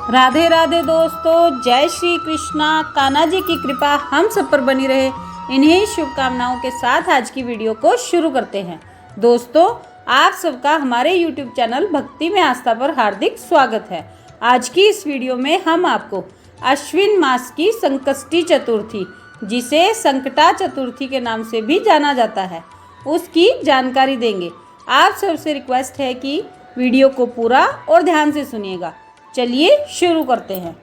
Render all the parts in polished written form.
राधे राधे दोस्तों, जय श्री कृष्णा। कान्हा जी की कृपा हम सब पर बनी रहे, इन्हीं शुभकामनाओं के साथ आज की वीडियो को शुरू करते हैं। दोस्तों, आप सबका हमारे YouTube चैनल भक्ति में आस्था पर हार्दिक स्वागत है। आज की इस वीडियो में हम आपको अश्विन मास की संकष्टी चतुर्थी, जिसे संकटा चतुर्थी के नाम से भी जाना जाता है, उसकी जानकारी देंगे। आप सबसे रिक्वेस्ट है कि वीडियो को पूरा और ध्यान से सुनिएगा। चलिए शुरू करते हैं।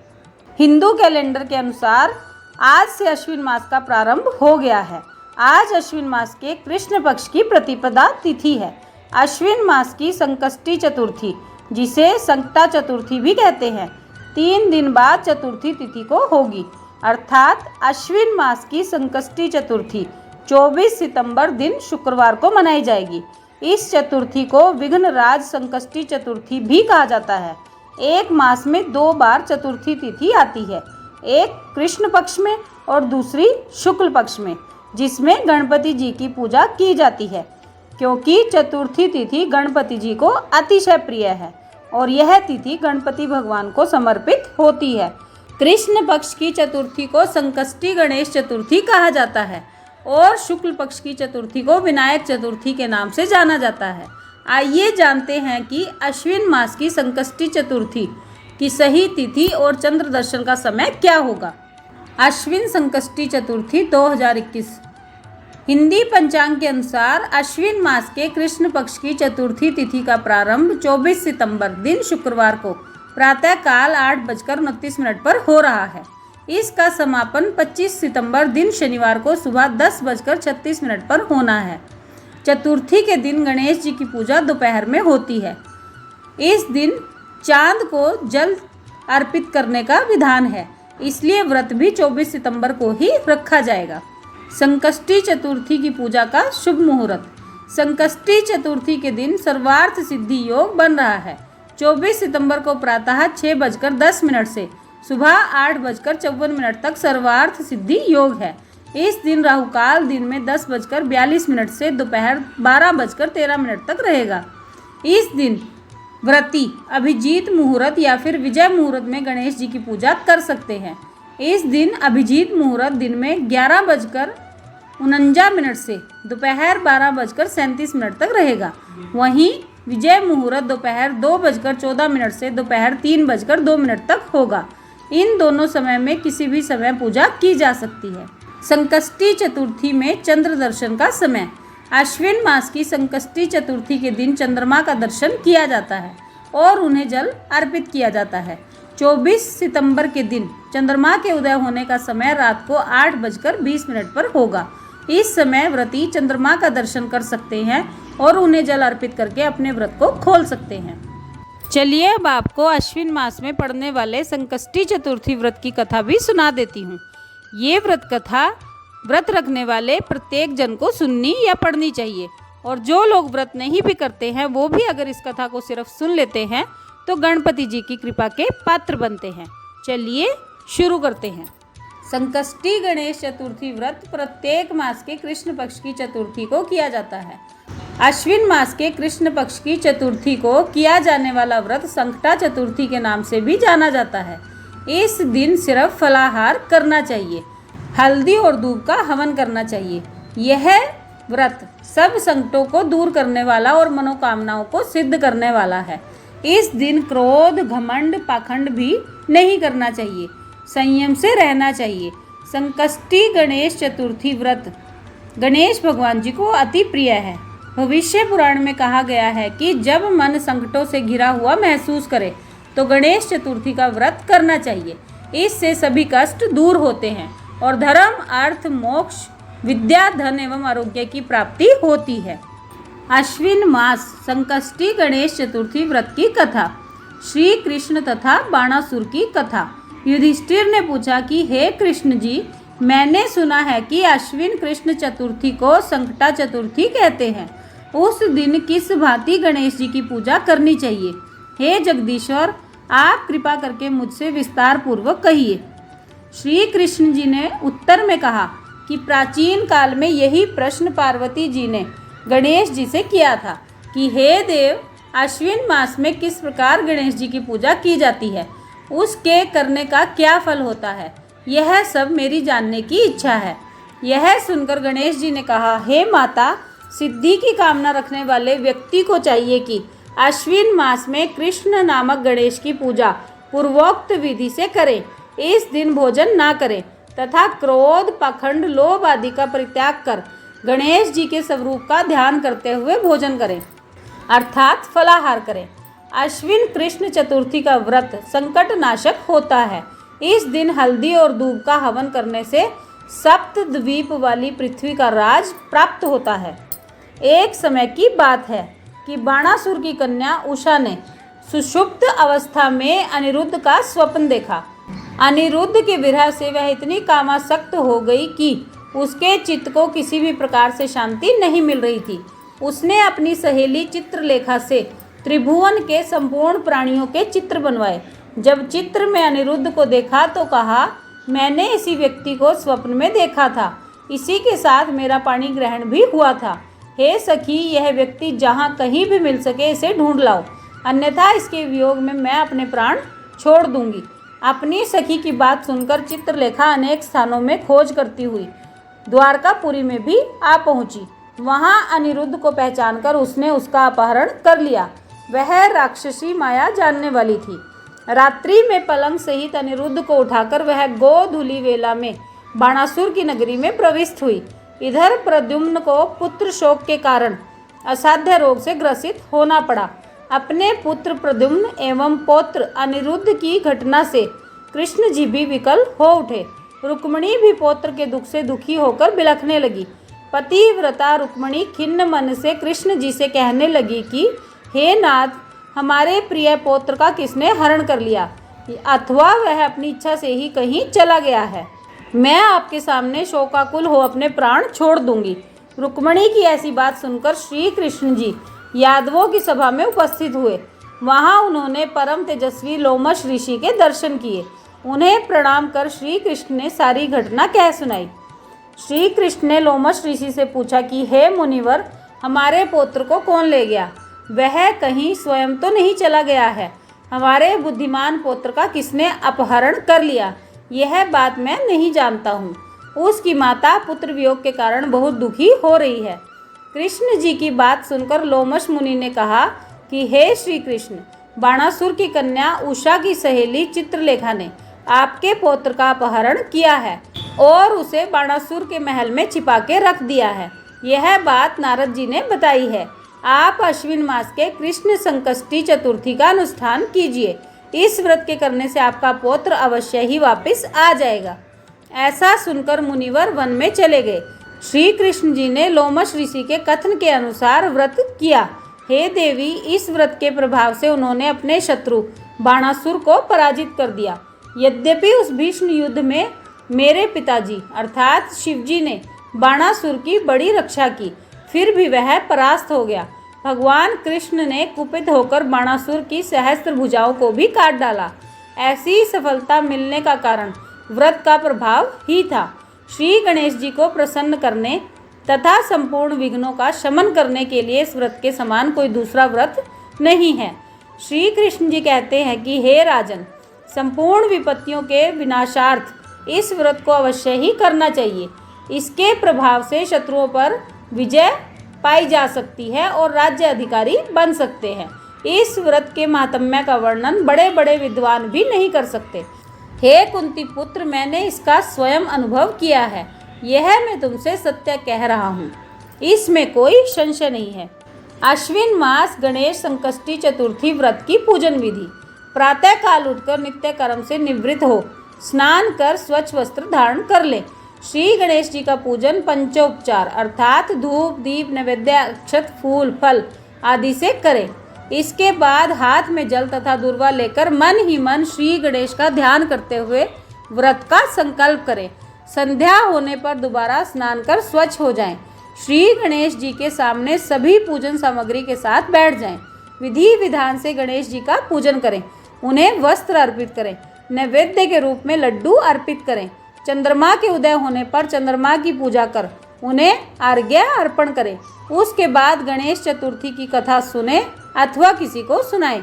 हिंदू कैलेंडर के अनुसार आज से अश्विन मास का प्रारंभ हो गया है। आज अश्विन मास के कृष्ण पक्ष की प्रतिपदा तिथि है। अश्विन मास की संकष्टी चतुर्थी, जिसे संकटा चतुर्थी भी कहते हैं, 3 दिन बाद चतुर्थी तिथि को होगी, अर्थात अश्विन मास की संकष्टी चतुर्थी 24 सितंबर दिन शुक्रवार को मनाई जाएगी। इस चतुर्थी को विघ्नराज संकष्टी चतुर्थी भी कहा जाता है। एक मास में 2 बार चतुर्थी तिथि आती है, एक कृष्ण पक्ष में और दूसरी शुक्ल पक्ष में, जिसमें गणपति जी की पूजा की जाती है, क्योंकि चतुर्थी तिथि गणपति जी को अतिशय प्रिय है और यह तिथि गणपति भगवान को समर्पित होती है। कृष्ण पक्ष की चतुर्थी को संकष्टी गणेश चतुर्थी कहा जाता है और शुक्ल पक्ष की चतुर्थी को विनायक चतुर्थी के नाम से जाना जाता है। आइए जानते हैं कि अश्विन मास की संकष्टी चतुर्थी की सही तिथि और चंद्र दर्शन का समय क्या होगा। अश्विन संकष्टी चतुर्थी 2021 हिंदी पंचांग के अनुसार अश्विन मास के कृष्ण पक्ष की चतुर्थी तिथि का प्रारंभ 24 सितंबर दिन शुक्रवार को प्रातः काल 8:29 पर हो रहा है। इसका समापन 25 सितंबर दिन शनिवार को सुबह 10:36 पर होना है। चतुर्थी के दिन गणेश जी की पूजा दोपहर में होती है। इस दिन चांद को जल अर्पित करने का विधान है, इसलिए व्रत भी 24 सितंबर को ही रखा जाएगा। संकष्टी चतुर्थी की पूजा का शुभ मुहूर्त। संकष्टी चतुर्थी के दिन सर्वार्थ सिद्धि योग बन रहा है। 24 सितंबर को प्रातः 6:10 से सुबह 8:54 तक सर्वार्थ सिद्धि योग है। इस दिन राहुकाल दिन में 10:42 से दोपहर 12:13 तक रहेगा। इस दिन व्रती अभिजीत मुहूर्त या फिर विजय मुहूर्त में गणेश जी की पूजा कर सकते हैं। इस दिन अभिजीत मुहूर्त दिन में 11:49 से दोपहर 12:37 तक रहेगा। वहीं विजय मुहूर्त दोपहर 2:14 से दोपहर 3:02 तक होगा। इन दोनों समय में किसी भी समय पूजा की जा सकती है। संकष्टी चतुर्थी में चंद्र दर्शन का समय। अश्विन मास की संकष्टी चतुर्थी के दिन चंद्रमा का दर्शन किया जाता है और उन्हें जल अर्पित किया जाता है। 24 सितंबर के दिन चंद्रमा के उदय होने का समय रात को 8:20 पर होगा। इस समय व्रती चंद्रमा का दर्शन कर सकते हैं और उन्हें जल अर्पित करके अपने व्रत को खोल सकते हैं। चलिए अब आपको अश्विन मास में पड़ने वाले संकष्टी चतुर्थी व्रत की कथा भी सुना देती हूँ। ये व्रत कथा व्रत रखने वाले प्रत्येक जन को सुननी या पढ़नी चाहिए, और जो लोग व्रत नहीं भी करते हैं वो भी अगर इस कथा को सिर्फ सुन लेते हैं तो गणपति जी की कृपा के पात्र बनते हैं। चलिए शुरू करते हैं। संकष्टी गणेश चतुर्थी व्रत प्रत्येक मास के कृष्ण पक्ष की चतुर्थी को किया जाता है। अश्विन मास के कृष्ण पक्ष की चतुर्थी को किया जाने वाला व्रत संकटा चतुर्थी के नाम से भी जाना जाता है। इस दिन सिर्फ फलाहार करना चाहिए, हल्दी और दूब का हवन करना चाहिए। यह व्रत सब संकटों को दूर करने वाला और मनोकामनाओं को सिद्ध करने वाला है। इस दिन क्रोध, घमंड, पाखंड भी नहीं करना चाहिए, संयम से रहना चाहिए। संकष्टी गणेश चतुर्थी व्रत गणेश भगवान जी को अति प्रिय है। भविष्य पुराण में कहा गया है कि जब मन संकटों से घिरा हुआ महसूस करे तो गणेश चतुर्थी का व्रत करना चाहिए। इससे सभी कष्ट दूर होते हैं और धर्म, अर्थ, मोक्ष, विद्या, धन एवं आरोग्य की प्राप्ति होती है। अश्विन मास संकष्टी गणेश चतुर्थी व्रत की कथा। श्री कृष्ण तथा बाणासुर की कथा। युधिष्ठिर ने पूछा कि हे कृष्ण जी, मैंने सुना है कि अश्विन कृष्ण चतुर्थी को संकटा चतुर्थी कहते हैं। उस दिन किस भांति गणेश जी की पूजा करनी चाहिए? हे जगदीश्वर, आप कृपा करके मुझसे विस्तार पूर्वक कहिए। श्री कृष्ण जी ने उत्तर में कहा कि प्राचीन काल में यही प्रश्न पार्वती जी ने गणेश जी से किया था कि हे देव, अश्विन मास में किस प्रकार गणेश जी की पूजा की जाती है। उसके करने का क्या फल होता है, यह सब मेरी जानने की इच्छा है। यह सुनकर गणेश जी ने कहा, हे माता, सिद्धि की कामना रखने वाले व्यक्ति को चाहिए कि अश्विन मास में कृष्ण नामक गणेश की पूजा पूर्वोक्त विधि से करे। इस दिन भोजन ना करे तथा क्रोध, पाखंड, लोभ आदि का परित्याग कर गणेश जी के स्वरूप का ध्यान करते हुए भोजन करें, अर्थात फलाहार करें। अश्विन कृष्ण चतुर्थी का व्रत संकट नाशक होता है। इस दिन हल्दी और दूब का हवन करने से सप्त द्वीप वाली पृथ्वी का राज प्राप्त होता है। एक समय की बात है कि बाणासुर की कन्या उषा ने सुषुप्त अवस्था में अनिरुद्ध का स्वप्न देखा। अनिरुद्ध के विरह से वह इतनी कामासक्त हो गई कि उसके चित्त को किसी भी प्रकार से शांति नहीं मिल रही थी। उसने अपनी सहेली चित्रलेखा से त्रिभुवन के संपूर्ण प्राणियों के चित्र बनवाए। जब चित्र में अनिरुद्ध को देखा तो कहा, मैंने इसी व्यक्ति को स्वप्न में देखा था, इसी के साथ मेरा पाणी ग्रहण भी हुआ था। हे सखी, यह व्यक्ति जहाँ कहीं भी मिल सके इसे ढूंढ लाओ, अन्यथा इसके वियोग में मैं अपने प्राण छोड़ दूंगी। अपनी सखी की बात सुनकर चित्रलेखा अनेक स्थानों में खोज करती हुई द्वारकापुरी में भी आ पहुंची। वहां अनिरुद्ध को पहचानकर उसने उसका अपहरण कर लिया। वह राक्षसी माया जानने वाली थी। रात्रि में पलंग सहित अनिरुद्ध को उठाकर वह गोधूली वेला में बाणासुर की नगरी में प्रविष्ट हुई। इधर प्रद्युम्न को पुत्र शोक के कारण असाध्य रोग से ग्रसित होना पड़ा। अपने पुत्र प्रद्युम्न एवं पौत्र अनिरुद्ध की घटना से कृष्ण जी भी विकल हो उठे। रुक्मिणी भी पौत्र के दुख से दुखी होकर बिलखने लगी। पतिव्रता रुक्मिणी खिन्न मन से कृष्ण जी से कहने लगी कि हे नाथ, हमारे प्रिय पौत्र का किसने हरण कर लिया, अथवा वह अपनी इच्छा से ही कहीं चला गया है। मैं आपके सामने शोकाकुल हो अपने प्राण छोड़ दूंगी। रुक्मिणी की ऐसी बात सुनकर श्री कृष्ण जी यादवों की सभा में उपस्थित हुए। वहां उन्होंने परम तेजस्वी लोमश ऋषि के दर्शन किए। उन्हें प्रणाम कर श्री कृष्ण ने सारी घटना कह सुनाई। श्री कृष्ण ने लोमश ऋषि से पूछा कि हे मुनिवर, हमारे पुत्र को कौन ले गया? वह कहीं स्वयं तो नहीं चला गया है। हमारे बुद्धिमान पुत्र का किसने अपहरण कर लिया, यह बात मैं नहीं जानता हूँ। उसकी माता पुत्र वियोग के कारण बहुत दुखी हो रही है। कृष्ण जी की बात सुनकर लोमश मुनि ने कहा कि हे श्री कृष्ण, बाणासुर की कन्या उषा की सहेली चित्रलेखा ने आपके पौत्र का अपहरण किया है और उसे बाणासुर के महल में छिपा के रख दिया है। यह बात नारद जी ने बताई है। आप अश्विन मास के कृष्ण संकष्टी चतुर्थी का अनुष्ठान कीजिए। इस व्रत के करने से आपका पौत्र अवश्य ही वापस आ जाएगा। ऐसा सुनकर मुनिवर वन में चले गए। श्री कृष्ण जी ने लोमश ऋषि के कथन के अनुसार व्रत किया। हे देवी, इस व्रत के प्रभाव से उन्होंने अपने शत्रु बाणासुर को पराजित कर दिया। यद्यपि उस भीष्म युद्ध में मेरे पिताजी अर्थात शिवजी ने बाणासुर की बड़ी रक्षा की, फिर भी वह परास्त हो गया। भगवान कृष्ण ने कुपित होकर बाणासुर की सहस्त्र भुजाओं को भी काट डाला। ऐसी सफलता मिलने का कारण व्रत का प्रभाव ही था। श्री गणेश जी को प्रसन्न करने तथा संपूर्ण विघ्नों का शमन करने के लिए इस व्रत के समान कोई दूसरा व्रत नहीं है। श्री कृष्ण जी कहते हैं कि हे राजन, संपूर्ण विपत्तियों के विनाशार्थ इस व्रत को अवश्य ही करना चाहिए। इसके प्रभाव से शत्रुओं पर विजय पाई जा सकती है और राज्य अधिकारी बन सकते हैं। इस व्रत के महात्म्य का वर्णन बड़े बड़े विद्वान भी नहीं कर सकते। हे कुंती पुत्र, मैंने इसका स्वयं अनुभव किया है। यह मैं तुमसे सत्य कह रहा हूँ, इसमें कोई संशय नहीं है। अश्विन मास गणेश संकष्टी चतुर्थी व्रत की पूजन विधि। प्रातः काल उठकर नित्य कर्म से निवृत्त हो स्नान कर स्वच्छ वस्त्र धारण कर ले। श्री गणेश जी का पूजन पंचोपचार अर्थात धूप, दीप, नैवेद्य, अक्षत, फूल, फल आदि से करें। इसके बाद हाथ में जल तथा दूर्वा लेकर मन ही मन श्री गणेश का ध्यान करते हुए व्रत का संकल्प करें। संध्या होने पर दोबारा स्नान कर स्वच्छ हो जाएं। श्री गणेश जी के सामने सभी पूजन सामग्री के साथ बैठ जाएं। विधि विधान से गणेश जी का पूजन करें। उन्हें वस्त्र अर्पित करें। नैवेद्य के रूप में लड्डू अर्पित करें। चंद्रमा के उदय होने पर चंद्रमा की पूजा कर उन्हें अर्घ्य अर्पण करें। उसके बाद गणेश चतुर्थी की कथा सुने अथवा किसी को सुनाएं।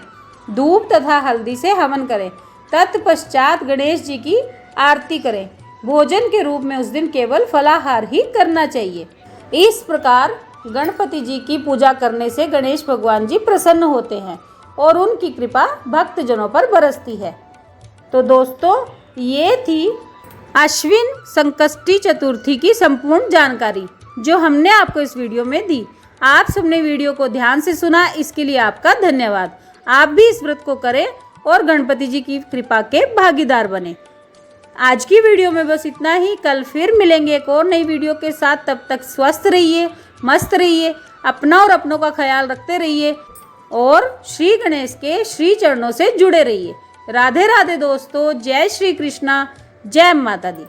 धूप तथा हल्दी से हवन करें। तत्पश्चात गणेश जी की आरती करें। भोजन के रूप में उस दिन केवल फलाहार ही करना चाहिए। इस प्रकार गणपति जी की पूजा करने से गणेश भगवान जी प्रसन्न होते हैं और उनकी कृपा भक्तजनों पर बरसती है। तो दोस्तों, ये थी अश्विन संकष्टी चतुर्थी की संपूर्ण जानकारी जो हमने आपको इस वीडियो में दी। आप सबने वीडियो को ध्यान से सुना, इसके लिए आपका धन्यवाद। आप भी इस व्रत को करें और गणपति जी की कृपा के भागीदार बने। आज की वीडियो में बस इतना ही। कल फिर मिलेंगे एक और नई वीडियो के साथ। तब तक स्वस्थ रहिए, मस्त रहिए, अपना और अपनों का ख्याल रखते रहिए और श्री गणेश के श्री चरणों से जुड़े रहिए। राधे राधे दोस्तों, जय श्री कृष्णा, जय माता दी।